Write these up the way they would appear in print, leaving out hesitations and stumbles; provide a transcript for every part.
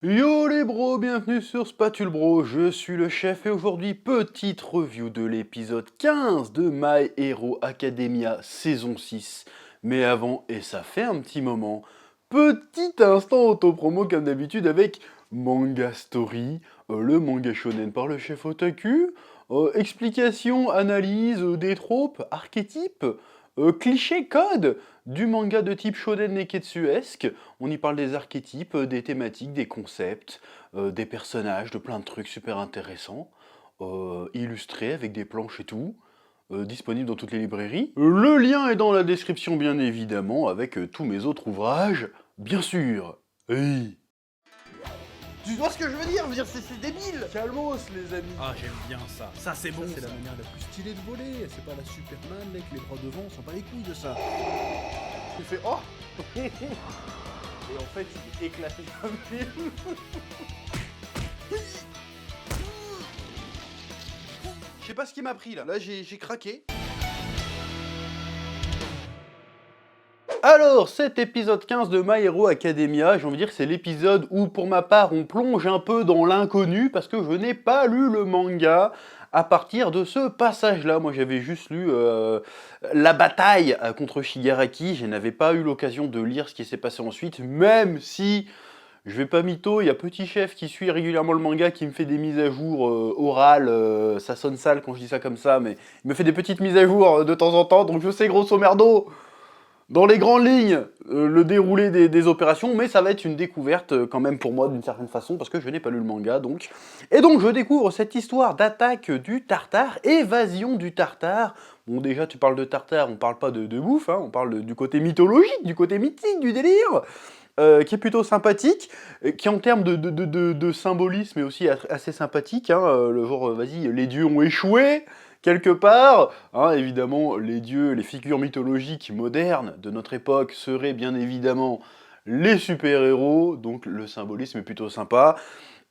Yo les bros, bienvenue sur Spatule Bro, je suis le chef et aujourd'hui petite review de l'épisode 15 de My Hero Academia saison 6. Mais avant, et ça fait un petit moment, petit instant autopromo comme d'habitude avec Manga Story, le manga shonen par le chef Otaku, explication, analyse des tropes, archétypes, clichés, codes du manga de type shonen neketsuesque. On y parle des archétypes, des thématiques, des concepts, des personnages, de plein de trucs super intéressants, illustrés avec des planches et tout, disponible dans toutes les librairies. Le lien est dans la description bien évidemment, avec tous mes autres ouvrages, bien sûr. Oui. Tu vois ce que je veux dire? C'est débile! Calmos les amis. Ah, j'aime bien ça. Ça, c'est bon. C'est la manière la plus stylée de voler. C'est pas la Superman, mec, les bras devant, on s'en bat les couilles de ça. Tu fais oh. Et en fait il est éclaté comme film. Je sais pas ce qui m'a pris là. Là j'ai craqué. Alors, cet épisode 15 de My Hero Academia, j'ai envie de dire que c'est l'épisode où, pour ma part, on plonge un peu dans l'inconnu, parce que je n'ai pas lu le manga à partir de ce passage-là. Moi, j'avais juste lu la bataille contre Shigaraki, je n'avais pas eu l'occasion de lire ce qui s'est passé ensuite, même si, je vais pas mytho, il y a Petit Chef qui suit régulièrement le manga, qui me fait des mises à jour orales, ça sonne sale quand je dis ça comme ça, mais il me fait des petites mises à jour de temps en temps, donc je sais grosso merdo dans les grandes lignes, le déroulé des opérations, mais ça va être une découverte quand même pour moi d'une certaine façon, parce que je n'ai pas lu le manga, donc. Et donc je découvre cette histoire d'attaque du Tartare, évasion du Tartare. Bon déjà tu parles de Tartare, on parle pas de bouffe, hein, on parle du côté mythologique, du côté mythique du délire, qui est plutôt sympathique, qui en termes de symbolisme est aussi assez sympathique, hein, le genre, vas-y, les dieux ont échoué, quelque part, hein, évidemment, les dieux, les figures mythologiques modernes de notre époque seraient bien évidemment les super-héros, donc le symbolisme est plutôt sympa.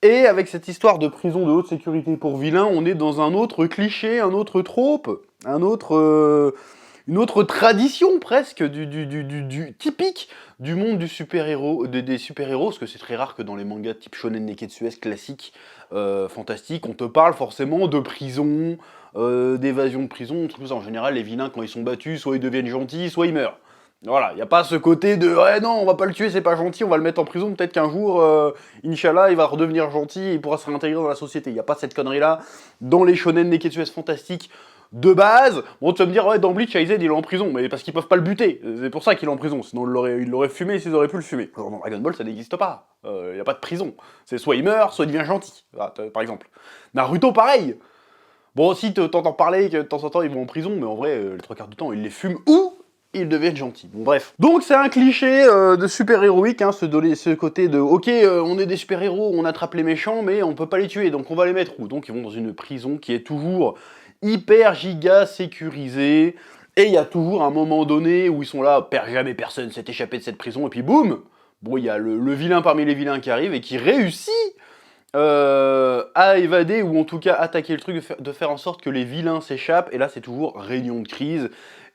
Et avec cette histoire de prison de haute sécurité pour vilains, on est dans un autre cliché, un autre trope, une autre tradition presque du typique du monde du super-héros, des super-héros, parce que c'est très rare que dans les mangas type shonen neketsuesque classique, fantastique, on te parle forcément de prison, d'évasion de prison, tout ça. En général, les vilains, quand ils sont battus, soit ils deviennent gentils, soit ils meurent. Voilà, y a pas ce côté de « ouais non, on va pas le tuer, c'est pas gentil, on va le mettre en prison, peut-être qu'un jour, Inch'Allah, il va redevenir gentil et il pourra se réintégrer dans la société. » Y a pas cette connerie-là dans les shonen neketsuesque fantastiques de base. Bon, tu vas me dire « ouais, dans Bleach, Aizen, il est en prison, mais parce qu'ils peuvent pas le buter, c'est pour ça qu'il est en prison, sinon il l'aurait fumé s'ils auraient pu le fumer. » Alors dans Dragon Ball, ça n'existe pas, y a pas de prison. C'est soit il meurt, soit il devient gentil, voilà, par exemple. Naruto, pareil. Bon, si t'entends parler que de temps en temps ils vont en prison, mais en vrai, les trois quarts du temps, ils les fument ou ils deviennent gentils. Bon, bref. Donc, c'est un cliché de super-héroïque, hein, ce côté de « ok, on est des super-héros, on attrape les méchants, mais on peut pas les tuer, donc on va les mettre où ?» Donc, ils vont dans une prison qui est toujours hyper giga sécurisée, et il y a toujours un moment donné où ils sont là « jamais personne s'est échappé de cette prison », et puis boum. Bon, il y a le vilain parmi les vilains qui arrive et qui réussit à évader, ou en tout cas attaquer le truc, de faire en sorte que les vilains s'échappent, et là c'est toujours réunion de crise.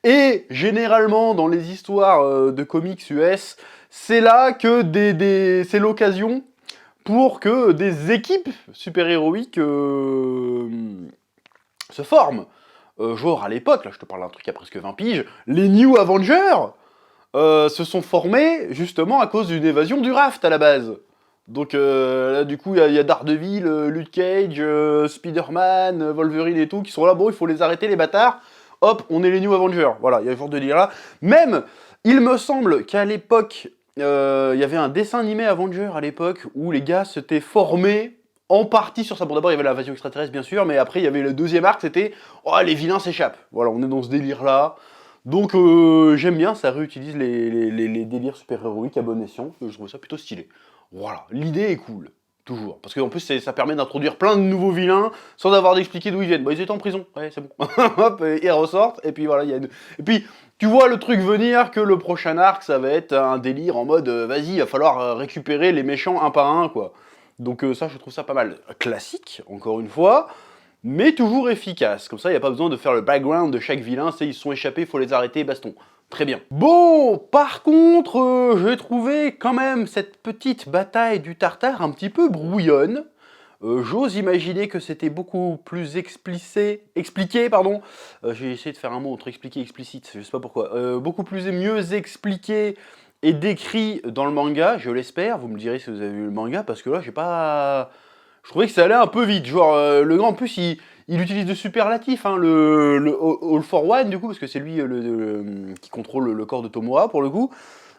Et généralement dans les histoires de comics US, c'est là que c'est l'occasion pour que des équipes super-héroïques se forment. Genre à l'époque, là je te parle d'un truc il y a presque 20 piges, les New Avengers se sont formés justement à cause d'une évasion du raft à la base. Donc là, du coup, il y a Daredevil, Luke Cage, Spider-Man, Wolverine et tout, qui sont là, bon, il faut les arrêter, les bâtards. Hop, on est les New Avengers. Voilà, il y a ce genre de délire là. Même, il me semble qu'à l'époque, il y avait un dessin animé Avengers à l'époque, où les gars s'étaient formés en partie sur ça. Bon, d'abord, il y avait l'invasion extraterrestre, bien sûr, mais après, il y avait le deuxième arc, c'était « oh, les vilains s'échappent ». Voilà, on est dans ce délire là. Donc j'aime bien, ça réutilise les délires super-héroïques à bon escient, je trouve ça plutôt stylé. Voilà, l'idée est cool, toujours. Parce qu'en plus, ça permet d'introduire plein de nouveaux vilains sans avoir d'expliquer d'où ils viennent. Bah, ils étaient en prison, ouais, c'est bon. Hop, et ils ressortent, et puis voilà, il y a une... Et puis, tu vois le truc venir que le prochain arc, ça va être un délire en mode, vas-y, il va falloir récupérer les méchants un par un, quoi. Donc ça, je trouve ça pas mal. Classique, encore une fois, mais toujours efficace. Comme ça, il n'y a pas besoin de faire le background de chaque vilain, c'est ils se sont échappés, il faut les arrêter, baston. Très bien. Bon, par contre, j'ai trouvé quand même cette petite bataille du Tartare un petit peu brouillonne. J'ose imaginer que c'était beaucoup plus expliqué, pardon. J'ai essayé de faire un mot entre expliqué et explicite, je sais pas pourquoi. Beaucoup plus et mieux expliqué et décrit dans le manga, je l'espère. Vous me direz si vous avez vu le manga, parce que là, j'ai pas... Je trouvais que ça allait un peu vite. Genre, le gars, en plus, il utilise de superlatifs, hein, le All for One, du coup, parce que c'est lui qui contrôle le corps de Tomura, pour le coup.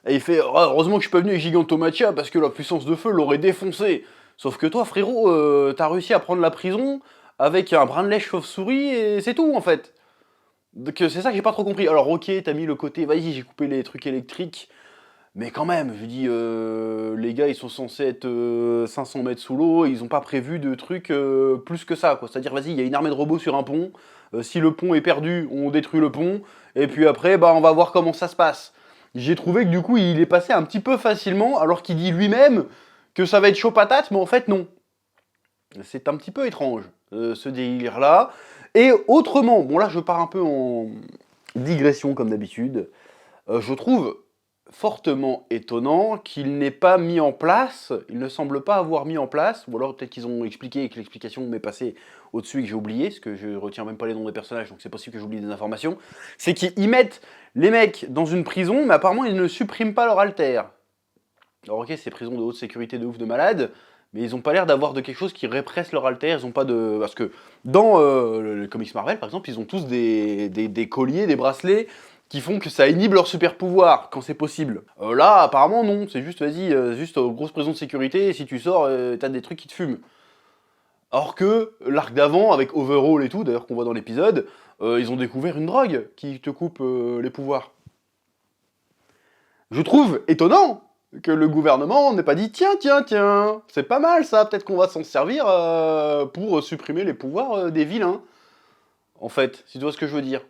Et il fait, oh, heureusement que je suis pas venu avec Gigantomachia, parce que la puissance de feu l'aurait défoncé. Sauf que toi, frérot, t'as réussi à prendre la prison avec un brin de lait chauve-souris, et c'est tout, en fait. Donc c'est ça que j'ai pas trop compris. Alors, ok, t'as mis le côté, vas-y, j'ai coupé les trucs électriques, mais quand même, je dis, les gars, ils sont censés être 500 mètres sous l'eau, ils ont pas prévu de trucs plus que ça, quoi. C'est-à-dire, vas-y, il y a une armée de robots sur un pont, si le pont est perdu, on détruit le pont, et puis après, bah, on va voir comment ça se passe. J'ai trouvé que du coup, il est passé un petit peu facilement, alors qu'il dit lui-même que ça va être chaud patate, mais en fait, non. C'est un petit peu étrange, ce délire-là. Et autrement, bon là, je pars un peu en digression, comme d'habitude, je trouve fortement étonnant qu'il n'ait pas mis en place, il ne semble pas avoir mis en place, ou alors peut-être qu'ils ont expliqué et que l'explication m'est passée au-dessus et que j'ai oublié, parce que je retiens même pas les noms des personnages, donc c'est possible que j'oublie des informations, c'est qu'ils mettent les mecs dans une prison, mais apparemment ils ne suppriment pas leur alter. Alors ok, c'est prison de haute sécurité de ouf de malade, mais ils ont pas l'air d'avoir de quelque chose qui répresse leur alter, ils ont pas de... Parce que dans le comics Marvel, par exemple, ils ont tous des colliers, des bracelets, qui font que ça inhibe leur super pouvoir quand c'est possible. Là, apparemment, non. C'est juste, vas-y, juste grosse prison de sécurité, et si tu sors, t'as des trucs qui te fument. Or que l'arc d'avant, avec Overhaul et tout, d'ailleurs qu'on voit dans l'épisode, ils ont découvert une drogue qui te coupe les pouvoirs. Je trouve étonnant que le gouvernement n'ait pas dit tiens, c'est pas mal ça, peut-être qu'on va s'en servir pour supprimer les pouvoirs des vilains. En fait, si tu vois ce que je veux dire.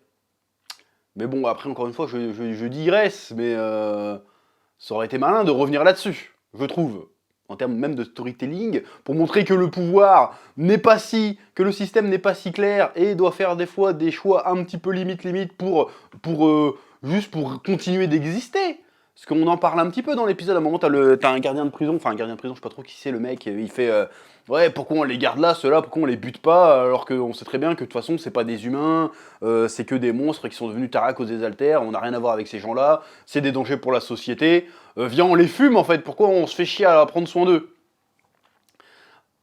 Mais bon, après, encore une fois, je digresse, mais ça aurait été malin de revenir là-dessus, je trouve. En termes même de storytelling, pour montrer que le pouvoir n'est pas si... que le système n'est pas si clair et doit faire des fois des choix un petit peu limite juste pour continuer d'exister. Parce qu'on en parle un petit peu dans l'épisode, à un moment t'as un gardien de prison, enfin un gardien de prison, je sais pas trop qui c'est le mec, il fait ouais, pourquoi on les garde là, ceux-là, pourquoi on les bute pas, alors qu'on sait très bien que de toute façon c'est pas des humains, c'est que des monstres qui sont devenus tara à cause des alters, on n'a rien à voir avec ces gens-là, c'est des dangers pour la société, viens on les fume en fait, pourquoi on se fait chier à prendre soin d'eux?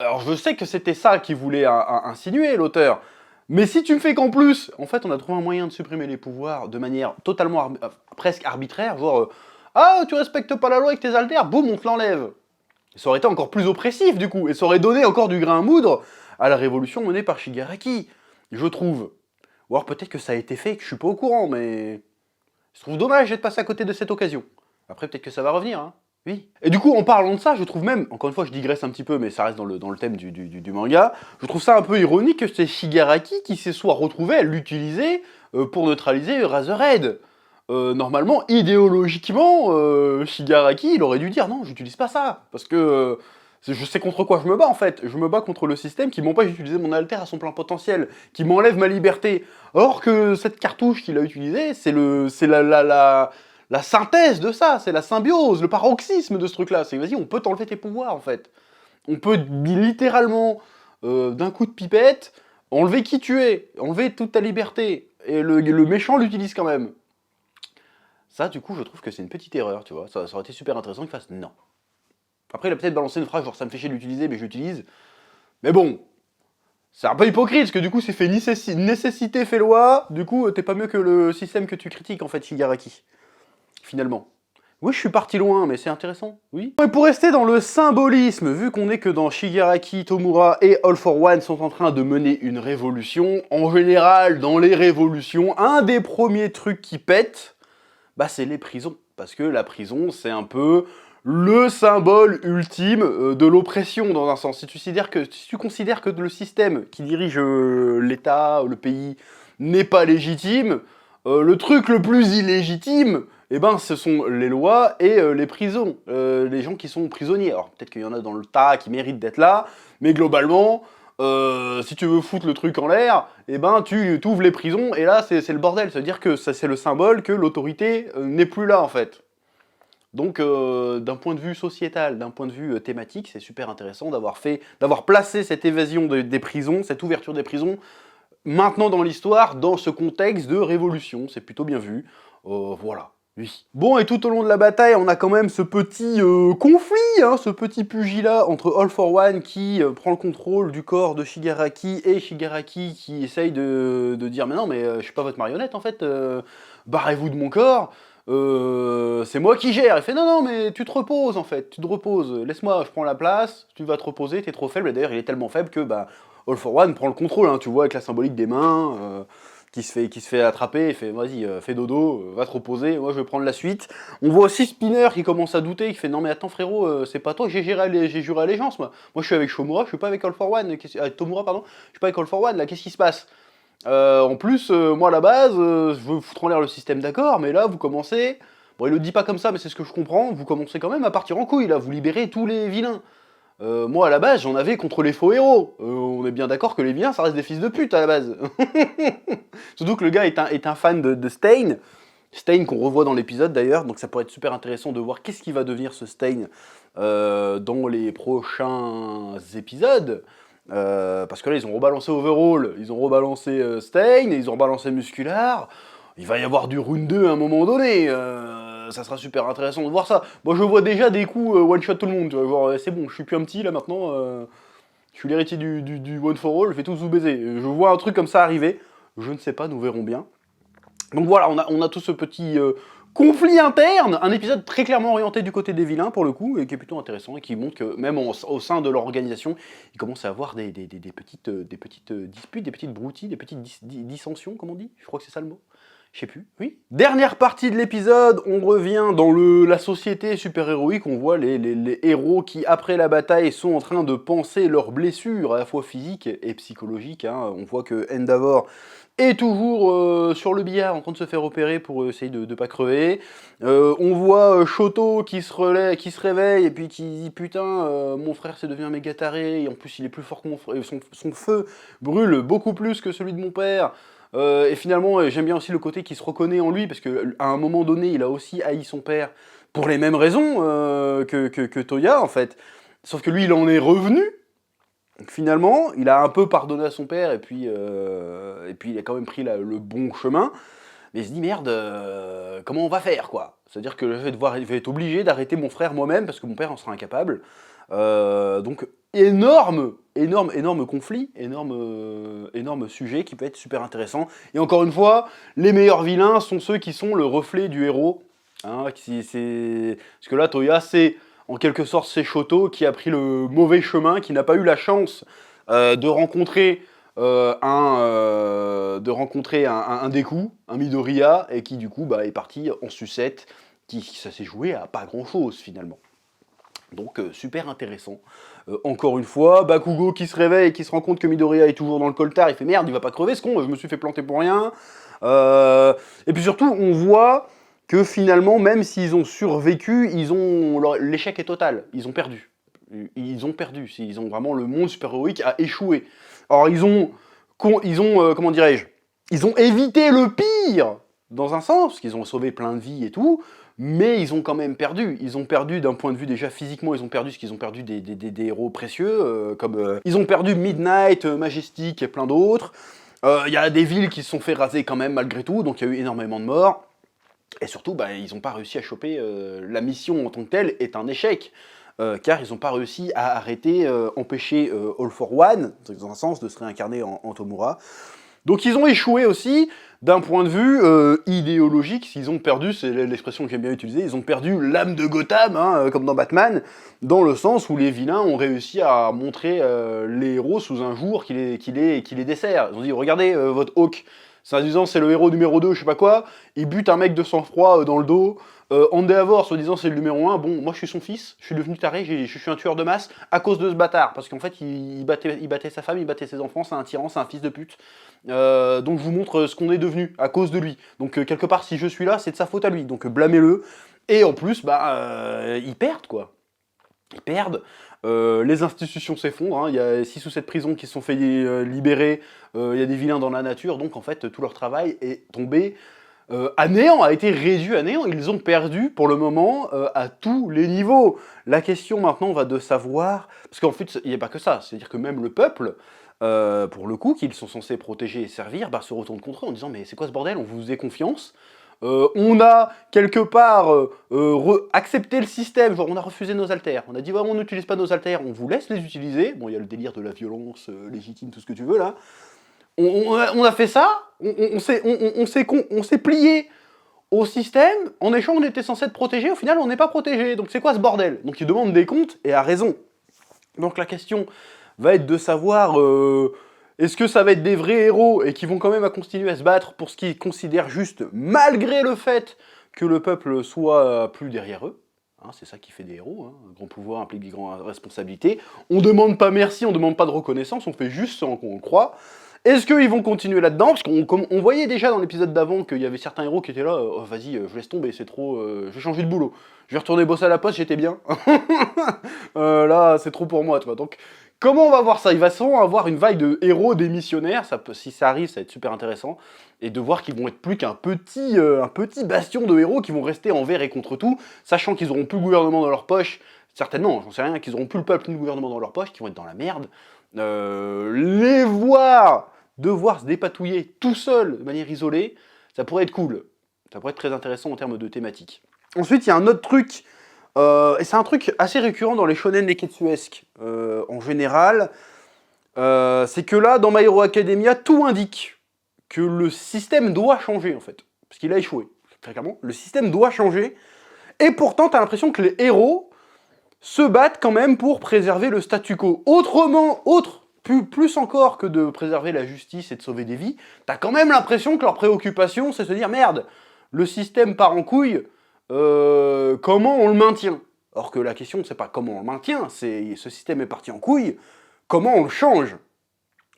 Alors je sais que c'était ça qu'il voulait insinuer l'auteur, mais si tu me fais qu'en plus, en fait on a trouvé un moyen de supprimer les pouvoirs de manière totalement presque arbitraire, genre ah tu respectes pas la loi avec tes alters, boum on te l'enlève. Ça aurait été encore plus oppressif du coup, et ça aurait donné encore du grain à moudre à la révolution menée par Shigaraki, je trouve. Ou alors peut-être que ça a été fait et que je suis pas au courant, mais je trouve dommage d'être passé à côté de cette occasion. Après peut-être que ça va revenir, hein. Oui. Et du coup, en parlant de ça, je trouve même, encore une fois, je digresse un petit peu, mais ça reste dans le thème du manga, je trouve ça un peu ironique que c'est Shigaraki qui s'est soit retrouvé à l'utiliser pour neutraliser Razorhead. Normalement, idéologiquement, Shigaraki, il aurait dû dire non, j'utilise pas ça, parce que je sais contre quoi je me bats en fait. Je me bats contre le système qui m'empêche d'utiliser mon alter à son plein potentiel, qui m'enlève ma liberté. Or que cette cartouche qu'il a utilisée, c'est la synthèse de ça, c'est la symbiose, le paroxysme de ce truc-là. C'est vas-y, on peut t'enlever tes pouvoirs en fait. On peut littéralement, d'un coup de pipette, enlever qui tu es, enlever toute ta liberté. Et le méchant l'utilise quand même. Ça, du coup, je trouve que c'est une petite erreur, tu vois. Ça aurait été super intéressant qu'il fasse non. Après, il a peut-être balancé une phrase genre ça me fait chier de l'utiliser, mais je l'utilise. Mais bon, c'est un peu hypocrite, parce que du coup, c'est fait nécessité fait loi. Du coup, t'es pas mieux que le système que tu critiques, en fait, Shigaraki. Finalement. Oui, je suis parti loin, mais c'est intéressant, oui. Et pour rester dans le symbolisme, vu qu'on est que dans Shigaraki, Tomura et All for One sont en train de mener une révolution, en général, dans les révolutions, un des premiers trucs qui pète, bah c'est les prisons. Parce que la prison, c'est un peu le symbole ultime de l'oppression, dans un sens. Si tu considères que le système qui dirige l'État, le pays, n'est pas légitime, le truc le plus illégitime, eh ben, ce sont les lois et les prisons, les gens qui sont prisonniers. Alors peut-être qu'il y en a dans le tas qui méritent d'être là, mais globalement, Si tu veux foutre le truc en l'air, eh ben tu ouvres les prisons, et là c'est le bordel. C'est-à-dire que c'est le symbole que l'autorité n'est plus là, en fait. Donc, d'un point de vue sociétal, d'un point de vue thématique, c'est super intéressant d'avoir placé cette évasion des prisons, cette ouverture des prisons, maintenant dans l'histoire, dans ce contexte de révolution. C'est plutôt bien vu. Voilà. Oui. Bon, et tout au long de la bataille, on a quand même ce petit conflit, hein, ce petit pugilat entre All for One qui prend le contrôle du corps de Shigaraki, et Shigaraki qui essaye de dire « Mais non, mais je suis pas votre marionnette, en fait, barrez-vous de mon corps !» c'est moi qui gère. Il fait non, non, mais tu te reposes en fait, tu te reposes. Laisse-moi, je prends la place, tu vas te reposer, t'es trop faible. Et d'ailleurs, il est tellement faible que bah, All for One prend le contrôle, hein, tu vois, avec la symbolique des mains, qui se fait attraper. Il fait vas-y, fais dodo, va te reposer, moi je vais prendre la suite. On voit aussi Spinner qui commence à douter, qui fait non, mais attends frérot, c'est pas toi, j'ai juré allégeance moi. Moi je suis avec Shomura, je suis pas avec All for One. Tomura, pardon, je suis pas avec All for One là, qu'est-ce qui se passe? En plus, moi à la base, je veux foutre en l'air le système d'accord, mais là vous commencez, bon il le dit pas comme ça, mais c'est ce que je comprends, vous commencez quand même à partir en couille là, vous libérez tous les vilains. Moi à la base, j'en avais contre les faux héros. On est bien d'accord que les vilains, ça reste des fils de pute à la base. Surtout que le gars est un fan de Stain. Stain qu'on revoit dans l'épisode d'ailleurs, donc ça pourrait être super intéressant de voir qu'est-ce qui va devenir ce Stain dans les prochains épisodes. Parce que là, ils ont rebalancé Overall, ils ont rebalancé Stain, et ils ont rebalancé Muscular. Il va y avoir du Rune 2 à un moment donné. Ça sera super intéressant de voir ça. Moi, je vois déjà des coups one-shot tout le monde. Tu vois, genre, c'est bon, je suis plus un petit là maintenant. Je suis l'héritier du One for All, je vais tous vous baiser. Je vois un truc comme ça arriver. Je ne sais pas, nous verrons bien. Donc voilà, on a tout ce petit conflit interne, un épisode très clairement orienté du côté des vilains pour le coup, et qui est plutôt intéressant, et qui montre que même au sein de leur organisation, il commence à avoir des petites disputes, des petites broutilles, des petites dissensions, comme on dit. Je crois que c'est ça le mot. Je sais plus, oui. Dernière partie de l'épisode, on revient dans la société super-héroïque, on voit les héros qui, après la bataille, sont en train de panser leurs blessures, à la fois physiques et psychologiques, hein. On voit que Endeavor est toujours sur le billard en train de se faire opérer pour essayer de ne pas crever. On voit Shoto qui se réveille et puis qui dit putain, mon frère c'est devenu un méga taré, et en plus il est plus fort que mon frère, son feu brûle beaucoup plus que celui de mon père. Et finalement, j'aime bien aussi le côté qui se reconnaît en lui, parce qu'à un moment donné, il a aussi haï son père pour les mêmes raisons que Toya, en fait. Sauf que lui, il en est revenu. Donc finalement, il a un peu pardonné à son père, et puis il a quand même pris le bon chemin. Mais il se dit, merde, comment on va faire, quoi? C'est-à-dire que je vais être obligé d'arrêter mon frère moi-même, parce que mon père en sera incapable. Donc, énorme conflit, énorme sujet qui peut être super intéressant. Et encore une fois, les meilleurs vilains sont ceux qui sont le reflet du héros. Hein, parce que là, Toya, c'est en quelque sorte c'est Shoto qui a pris le mauvais chemin, qui n'a pas eu la chance de rencontrer un Deku, un Midoriya, et qui du coup bah, est parti en sucette, ça s'est joué à pas grand chose finalement. Donc super intéressant. Encore une fois, Bakugo qui se réveille et qui se rend compte que Midoriya est toujours dans le coltard, il fait merde, il va pas crever ce con, je me suis fait planter pour rien. Et puis surtout, on voit que finalement, même s'ils ont survécu, l'échec est total, ils ont perdu. Vraiment, le monde super-héroïque a échoué. Alors comment dirais-je, ils ont évité le pire, dans un sens, parce qu'ils ont sauvé plein de vies et tout, mais ils ont quand même perdu. Ils ont perdu d'un point de vue déjà physiquement, ils ont perdu ce qu'ils ont perdu des héros précieux, ils ont perdu Midnight, Majestic et plein d'autres. Il y a des villes qui se sont fait raser quand même malgré tout, donc il y a eu énormément de morts. Et surtout, bah, ils n'ont pas réussi à choper, la mission en tant que telle est un échec. Car ils n'ont pas réussi à empêcher All for One, dans un sens, de se réincarner en Tomura. Donc ils ont échoué aussi d'un point de vue idéologique. Ils ont perdu, c'est l'expression que j'aime bien utiliser, ils ont perdu l'âme de Gotham, hein, comme dans Batman, dans le sens où les vilains ont réussi à montrer les héros sous un jour qui les dessert. Ils ont dit, regardez votre Hawk, soi-disant c'est le héros numéro 2, je sais pas quoi, il bute un mec de sang-froid dans le dos. Endeavor, soi-disant c'est le numéro 1, bon, moi je suis son fils, je suis devenu taré, je suis un tueur de masse à cause de ce bâtard, parce qu'en fait il battait sa femme, il battait ses enfants, c'est un tyran, c'est un fils de pute. Donc je vous montre ce qu'on est devenu à cause de lui. Donc quelque part, si je suis là, c'est de sa faute à lui, donc blâmez-le. Et en plus, bah, ils perdent quoi. Ils perdent. Les institutions s'effondrent, hein. Il y a 6 ou 7 prisons qui se sont fait libérer, il y a des vilains dans la nature, donc en fait tout leur travail est tombé à néant, a été réduit à néant. Ils ont perdu pour le moment à tous les niveaux. La question maintenant va de savoir, parce qu'en fait il n'y a pas que ça, c'est-à-dire que même le peuple, pour le coup, qu'ils sont censés protéger et servir, bah, se retourne contre eux en disant mais c'est quoi ce bordel, on vous faisait confiance, on a quelque part accepté le système, genre on a refusé nos haltères, on a dit ouais, on n'utilise pas nos haltères, on vous laisse les utiliser, bon il y a le délire de la violence légitime, tout ce que tu veux là, on a fait ça, on s'est plié au système, en échange on était censé être protégé, au final on n'est pas protégé, donc c'est quoi ce bordel? Donc ils demandent des comptes, et à raison. Donc la question va être de savoir est-ce que ça va être des vrais héros et qui vont quand même continuer à se battre pour ce qu'ils considèrent juste, malgré le fait que le peuple soit plus derrière eux. Hein, c'est ça qui fait des héros, hein. Un grand pouvoir implique des grandes responsabilités. On demande pas merci, on demande pas de reconnaissance, on fait juste sans qu'on le croit. Est-ce qu'ils vont continuer là-dedans? Parce qu'on voyait déjà dans l'épisode d'avant qu'il y avait certains héros qui étaient là, oh, vas-y, je laisse tomber, c'est trop, je vais changer de boulot. Je vais retourner bosser à la poste, j'étais bien. Là, c'est trop pour moi, tu vois. Donc, comment on va voir ça? Il va souvent avoir une vague de héros démissionnaires, si ça arrive, ça va être super intéressant. Et de voir qu'ils vont être plus qu'un petit bastion de héros qui vont rester envers et contre tout, sachant qu'ils auront plus le gouvernement dans leur poche, certainement, j'en sais rien, qu'ils auront plus le peuple ni le gouvernement dans leur poche, qu'ils vont être dans la merde. Les voir devoir se dépatouiller tout seul, de manière isolée, ça pourrait être cool. Ça pourrait être très intéressant en termes de thématique. Ensuite, il y a un autre truc, et c'est un truc assez récurrent dans les shonen neketsuesques en général, c'est que là, dans My Hero Academia, tout indique que le système doit changer, en fait. Parce qu'il a échoué, très clairement. Le système doit changer, et pourtant, t'as l'impression que les héros se battent quand même pour préserver le statu quo. Plus encore que de préserver la justice et de sauver des vies, t'as quand même l'impression que leur préoccupation, c'est de se dire « Merde, le système part en couille, comment on le maintient ?» Or que la question, c'est pas comment on le maintient, c'est ce système est parti en couille, comment on le change?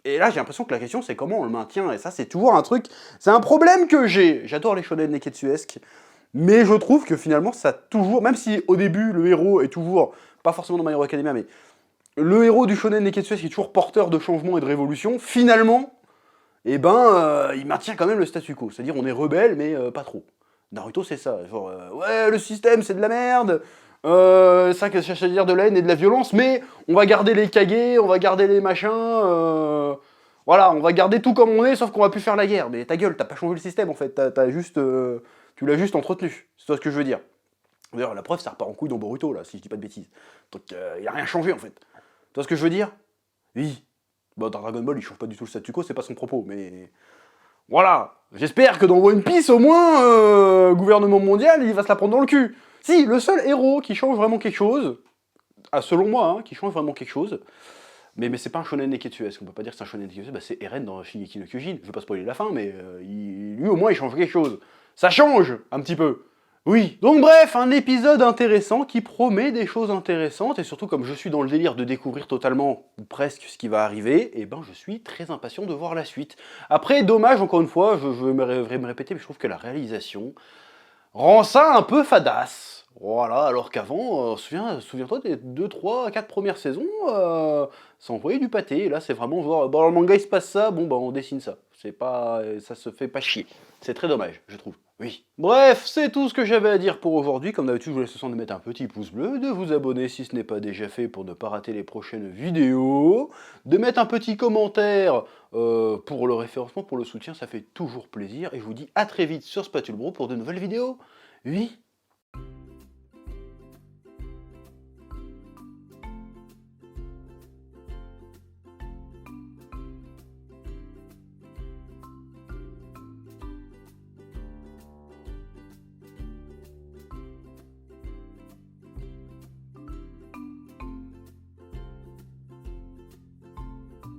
Et là, j'ai l'impression que la question, c'est comment on le maintient, et ça, c'est toujours un truc... C'est un problème que j'ai. J'adore les shonen neketsuesques, mais je trouve que finalement, ça toujours... Même si, au début, le héros est toujours... Pas forcément dans My Hero Academia, mais... Le héros du shonen neketsuesque qui est toujours porteur de changement et de révolution, finalement, eh ben, il maintient quand même le statu quo. C'est-à-dire, on est rebelle, mais pas trop. Naruto, c'est ça. Genre, ouais, le système, c'est de la merde. Ça, ça veut dire de la haine et de la violence, mais on va garder les Kage, on va garder les machins. Voilà, on va garder tout comme on est, sauf qu'on va plus faire la guerre. Mais ta gueule, t'as pas changé le système, en fait. T'as juste, tu l'as juste entretenu. C'est ça ce que je veux dire. D'ailleurs, la preuve, ça repart en couille dans Boruto, là, si je dis pas de bêtises. Donc, il a rien changé, en fait. Tu vois ce que je veux dire? Oui. Bon, dans Dragon Ball, il change pas du tout le statu quo, c'est pas son propos, mais... Voilà. J'espère que dans One Piece, au moins, gouvernement mondial, il va se la prendre dans le cul. Si, le seul héros qui change vraiment quelque chose, selon moi, hein, qui change vraiment quelque chose, mais c'est pas un shonen neketsuesque, on peut pas dire que c'est un shonen neketsuesque, bah c'est Eren dans Shingeki no Kyojin. Je veux pas spoiler la fin, mais lui, au moins, il change quelque chose. Ça change, un petit peu. Oui, donc bref, un épisode intéressant qui promet des choses intéressantes, et surtout comme je suis dans le délire de découvrir totalement, ou presque, ce qui va arriver, et ben je suis très impatient de voir la suite. Après, dommage, encore une fois, je vais me répéter, mais je trouve que la réalisation rend ça un peu fadasse. Voilà, alors qu'avant, souviens-toi des 2, 3, 4 premières saisons, ça envoyait du pâté, et là c'est vraiment genre, bon, dans le manga il se passe ça, bon bah on dessine ça. C'est pas, ça se fait pas chier. C'est très dommage, je trouve. Oui. Bref, c'est tout ce que j'avais à dire pour aujourd'hui. Comme d'habitude, je vous laisse le soin de mettre un petit pouce bleu, de vous abonner si ce n'est pas déjà fait pour ne pas rater les prochaines vidéos, de mettre un petit commentaire pour le référencement, pour le soutien, ça fait toujours plaisir. Et je vous dis à très vite sur Spatule Bro pour de nouvelles vidéos. Oui.